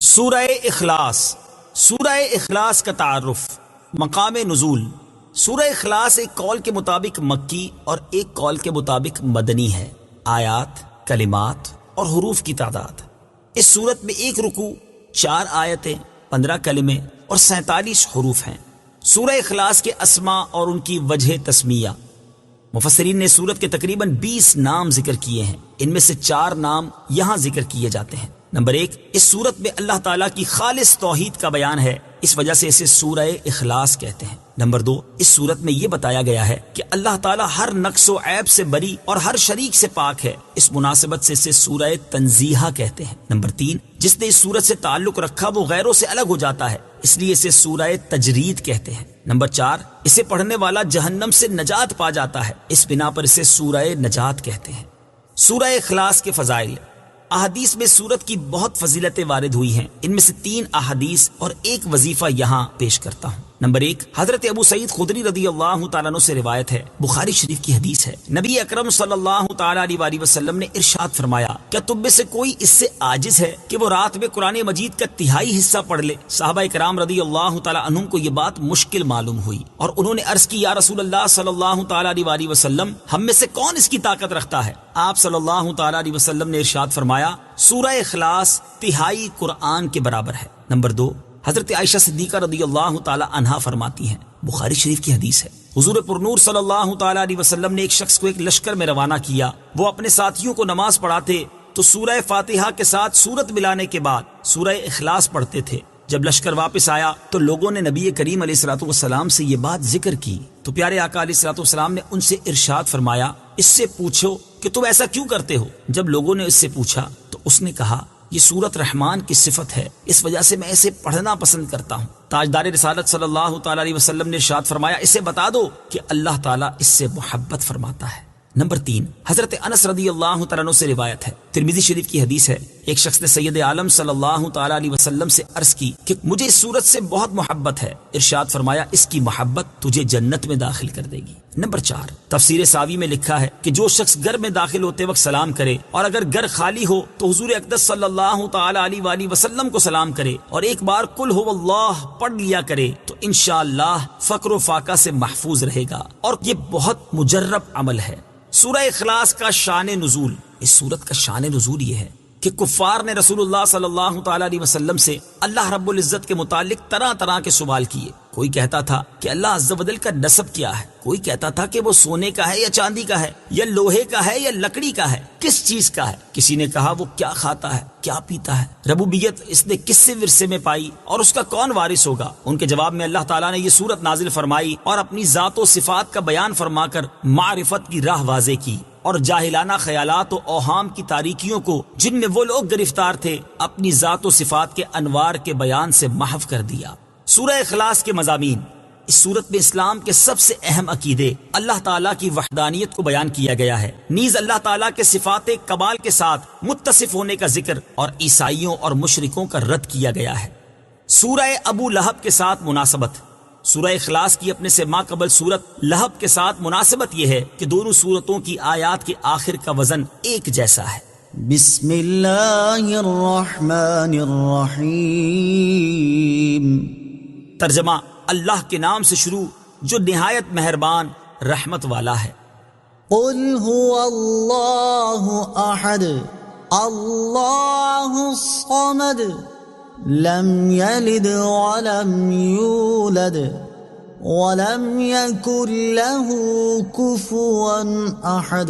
سورہ اخلاص۔ سورہ اخلاص کا تعارف، مقام نزول۔ سورہ اخلاص ایک قول کے مطابق مکی اور ایک قول کے مطابق مدنی ہے۔ آیات، کلمات اور حروف کی تعداد، اس صورت میں ایک رکوع، 4 آیتیں، 15 کلمے اور 47 حروف ہیں۔ سورہ اخلاص کے اسماء اور ان کی وجہ تسمیہ، مفسرین نے سورت کے تقریباً 20 نام ذکر کیے ہیں۔ ان میں سے 4 نام یہاں ذکر کیے جاتے ہیں۔ نمبر 1، اس سورت میں اللہ تعالیٰ کی خالص توحید کا بیان ہے، اس وجہ سے اسے سورہ اخلاص کہتے ہیں۔ نمبر 2، اس سورت میں یہ بتایا گیا ہے کہ اللہ تعالیٰ ہر نقص و عیب سے بری اور ہر شریک سے پاک ہے، اس مناسبت سے اسے سورہ تنزیہ کہتے ہیں۔ نمبر 3، جس نے اس سورت سے تعلق رکھا وہ غیروں سے الگ ہو جاتا ہے، اس لیے اسے سورہ تجرید کہتے ہیں۔ نمبر 4، اسے پڑھنے والا جہنم سے نجات پا جاتا ہے، اس بنا پر اسے سورہ نجات کہتے ہیں۔ سورہ اخلاص کے فضائل، احادیث میں سورت کی بہت فضیلتیں وارد ہوئی ہیں، ان میں سے 3 احادیث اور ایک وظیفہ یہاں پیش کرتا ہوں۔ نمبر 1، حضرت ابو سعید خدری رضی اللہ تعالیٰ عنہ سے روایت ہے، بخاری شریف کی حدیث ہے، نبی اکرم صلی اللہ تعالیٰ علیہ وآلہ وسلم نے ارشاد فرمایا، کیا تم میں سے کوئی اس سے عاجز ہے کہ وہ رات میں قرآن مجید کا 1/3 حصہ پڑھ لے؟ صحابہ کرام رضی اللہ تعالیٰ عنہم کو یہ بات مشکل معلوم ہوئی اور انہوں نے عرض کی، یا رسول اللہ صلی اللہ تعالیٰ علیہ وآلہ وسلم، ہم میں سے کون اس کی طاقت رکھتا ہے؟ آپ صلی اللہ تعالیٰ علیہ وسلم نے ارشاد فرمایا، سورہ اخلاص 1/3 قرآن کے برابر ہے۔ نمبر 2، حضرت عائشہ صدیقہ رضی اللہ تعالی عنہا فرماتی ہیں، بخاری شریف کی حدیث ہے، حضور پرنور صلی اللہ تعالی علیہ وسلم نے ایک شخص کو ایک لشکر میں روانہ کیا، وہ اپنے ساتھیوں کو نماز پڑھاتے تو سورہ فاتحہ کے ساتھ سورت ملانے کے بعد سورہ اخلاص پڑھتے تھے۔ جب لشکر واپس آیا تو لوگوں نے نبی کریم علیہ الصلوۃ والسلام سے یہ بات ذکر کی تو پیارے آقا علیہ الصلوۃ والسلام نے ان سے ارشاد فرمایا، اس سے پوچھو کہ تم ایسا کیوں کرتے ہو؟ جب لوگوں نے اس سے پوچھا تو اس نے کہا، یہ سورت رحمان کی صفت ہے، اس وجہ سے میں اسے پڑھنا پسند کرتا ہوں۔ تاجدار رسالت صلی اللہ تعالی علیہ وسلم نے ارشاد فرمایا، اسے بتا دو کہ اللہ تعالیٰ اس سے محبت فرماتا ہے۔ نمبر 3، حضرت انس رضی اللہ تعالیٰ عنہ سے روایت ہے، ترمذی شریف کی حدیث ہے، ایک شخص نے سید عالم صلی اللہ تعالی علیہ وسلم سے عرض کی کہ مجھے اس سورت سے بہت محبت ہے، ارشاد فرمایا، اس کی محبت تجھے جنت میں داخل کر دے گی۔ نمبر 4، تفسیر ساوی میں لکھا ہے کہ جو شخص گھر میں داخل ہوتے وقت سلام کرے اور اگر گھر خالی ہو تو حضور اقدس صلی اللہ تعالی علیہ وآلہ وسلم کو سلام کرے اور ایک بار قل هو اللہ پڑھ لیا کرے تو انشاءاللہ فقر و فاقہ سے محفوظ رہے گا، اور یہ بہت مجرب عمل ہے۔ سورہ اخلاص کا شان نزول، اس سورت کا شان نزول یہ ہے کہ کفار نے رسول اللہ صلی اللہ تعالی علیہ وسلم سے اللہ رب العزت کے متعلق طرح طرح کے سوال کیے۔ کوئی کہتا تھا کہ اللہ عز و جل کا نسب کیا ہے، کوئی کہتا تھا کہ وہ سونے کا ہے یا چاندی کا ہے یا لوہے کا ہے یا لکڑی کا ہے، کس چیز کا ہے؟ کسی نے کہا وہ کیا کھاتا ہے، کیا پیتا ہے، ربوبیت اس نے کس سے ورثے میں پائی اور اس کا کون وارث ہوگا؟ ان کے جواب میں اللہ تعالیٰ نے یہ سورت نازل فرمائی اور اپنی ذات و صفات کا بیان فرما کر معرفت کی راہ واضح کی اور جاہلانہ خیالات و اوہام کی تاریکیوں کو جن میں وہ لوگ گرفتار تھے اپنی ذات و صفات کے انوار کے بیان سے محو کر دیا۔ سورہ اخلاص کے مضامین، اس سورت میں اسلام کے سب سے اہم عقیدے، اللہ تعالیٰ کی وحدانیت کو بیان کیا گیا ہے، نیز اللہ تعالیٰ کے صفات کمال کے ساتھ متصف ہونے کا ذکر اور عیسائیوں اور مشرکوں کا رد کیا گیا ہے۔ سورہ ابو لہب کے ساتھ مناسبت، سورہ اخلاص کی اپنے سے ما قبل سورت لہب کے ساتھ مناسبت یہ ہے کہ دونوں سورتوں کی آیات کے آخر کا وزن ایک جیسا ہے۔ بسم اللہ الرحمن الرحیم، ترجمہ، اللہ کے نام سے شروع جو نہایت مہربان رحمت والا ہے۔ قل هو اللہ احد اللہ الصمد لم یلد ولم یولد ولم یکن له کفوا احد۔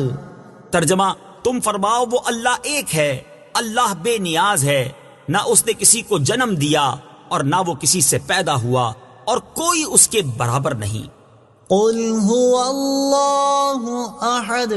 ترجمہ، تم فرماؤ وہ اللہ ایک ہے، اللہ بے نیاز ہے، نہ اس نے کسی کو جنم دیا اور نہ وہ کسی سے پیدا ہوا اور کوئی اس کے برابر نہیں۔ قل هو اللہ احد،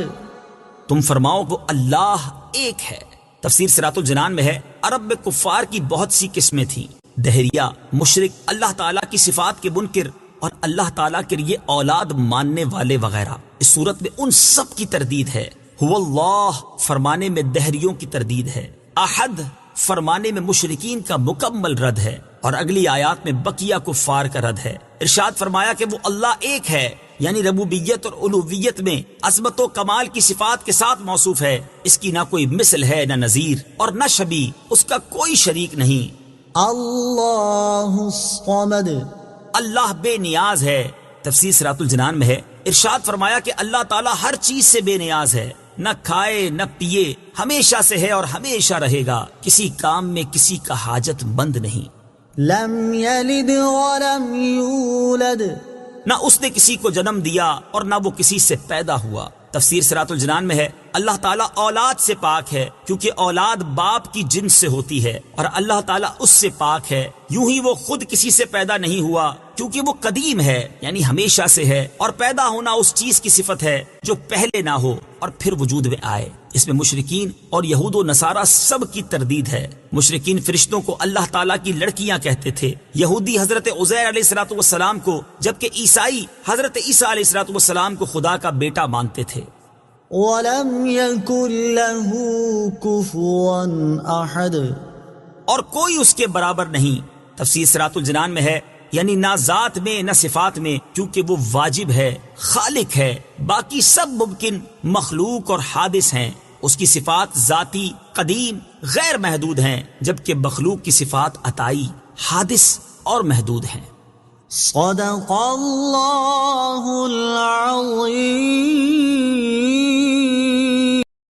تم فرماؤ وہ اللہ ایک ہے۔ تفسیر صراط الجنان میں ہے، عرب میں کفار کی بہت سی قسمیں تھیں، دہریہ، مشرک، اللہ تعالیٰ کی صفات کے منکر اور اللہ تعالیٰ کے لیے اولاد ماننے والے وغیرہ۔ اس صورت میں ان سب کی تردید ہے۔ هو اللہ فرمانے میں دہریوں کی تردید ہے، احد فرمانے میں مشرکین کا مکمل رد ہے، اور اگلی آیات میں بقیہ کفار کا رد ہے۔ ارشاد فرمایا کہ وہ اللہ ایک ہے، یعنی ربوبیت اور الوہیت میں عظمت و کمال کی صفات کے ساتھ موصوف ہے، اس کی نہ کوئی مثل ہے نہ نظیر اور نہ شبیہ، اس کا کوئی شریک نہیں۔ اللہ الصمد اللہ بے نیاز ہے۔ تفسیر صراط الجنان میں ہے، ارشاد فرمایا کہ اللہ تعالیٰ ہر چیز سے بے نیاز ہے، نہ کھائے نہ پیے، ہمیشہ سے ہے اور ہمیشہ رہے گا، کسی کام میں کسی کا حاجت مند نہیں۔ لم یلد ولم یولد نہ اس نے کسی کو جنم دیا اور نہ وہ کسی سے پیدا ہوا۔ تفسیر صراط الجنان میں ہے، اللہ تعالیٰ اولاد سے پاک ہے کیونکہ اولاد باپ کی جنس سے ہوتی ہے، اور اللہ تعالیٰ اس سے پاک ہے، یوں ہی وہ خود کسی سے پیدا نہیں ہوا کیونکہ وہ قدیم ہے یعنی ہمیشہ سے ہے، اور پیدا ہونا اس چیز کی صفت ہے جو پہلے نہ ہو اور پھر وجود میں آئے۔ اس میں مشرکین اور یہود و نصارہ سب کی تردید ہے۔ مشرکین فرشتوں کو اللہ تعالیٰ کی لڑکیاں کہتے تھے، یہودی حضرت عزیر علیہ الصلوۃ والسلام کو، جبکہ عیسائی حضرت عیسیٰ علیہ الصلوۃ والسلام کو خدا کا بیٹا مانتے تھے۔ ولم یکن له کفوا احد اور کوئی اس کے برابر نہیں۔ تفسیر صراط الجنان میں ہے، یعنی نہ ذات میں نہ صفات میں، کیونکہ وہ واجب ہے، خالق ہے، باقی سب ممکن، مخلوق اور حادث ہیں۔ اس کی صفات ذاتی، قدیم، غیر محدود ہیں، جبکہ مخلوق کی صفات عطائی، حادث اور محدود ہیں۔ صدق اللہ العظیم۔